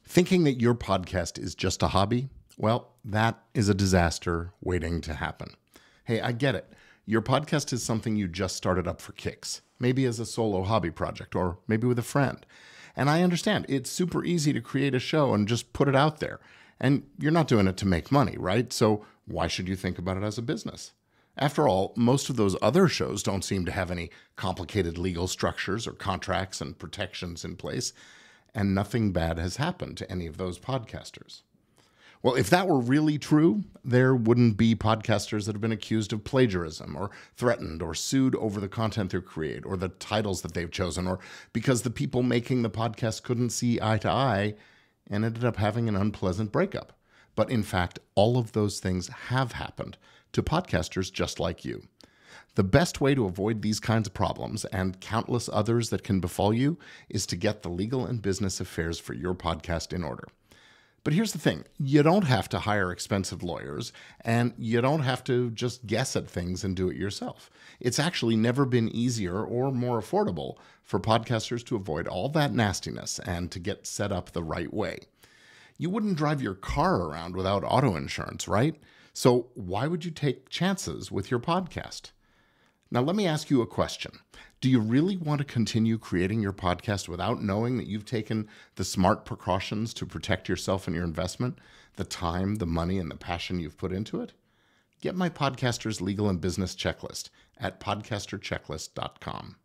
Thinking that your podcast is just a hobby, well, that is a disaster waiting to happen. Hey, I get it. Your podcast is something you just started up for kicks, maybe as a solo hobby project or maybe with a friend. And I understand it's super easy to create a show and just put it out there. And you're not doing it to make money, right? So why should you think about it as a business? After all, most of those other shows don't seem to have any complicated legal structures or contracts and protections in place, and nothing bad has happened to any of those podcasters. Well, if that were really true, there wouldn't be podcasters that have been accused of plagiarism or threatened or sued over the content they create or the titles that they've chosen, or because the people making the podcast couldn't see eye to eye and ended up having an unpleasant breakup. But in fact, all of those things have happened to podcasters just like you. The best way to avoid these kinds of problems and countless others that can befall you is to get the legal and business affairs for your podcast in order. But here's the thing, you don't have to hire expensive lawyers, and you don't have to just guess at things and do it yourself. It's actually never been easier or more affordable for podcasters to avoid all that nastiness and to get set up the right way. You wouldn't drive your car around without auto insurance, right? So why would you take chances with your podcast? Now, let me ask you a question. Do you really want to continue creating your podcast without knowing that you've taken the smart precautions to protect yourself and your investment, the time, the money, and the passion you've put into it? Get my podcaster's legal and business checklist at podcasterchecklist.com.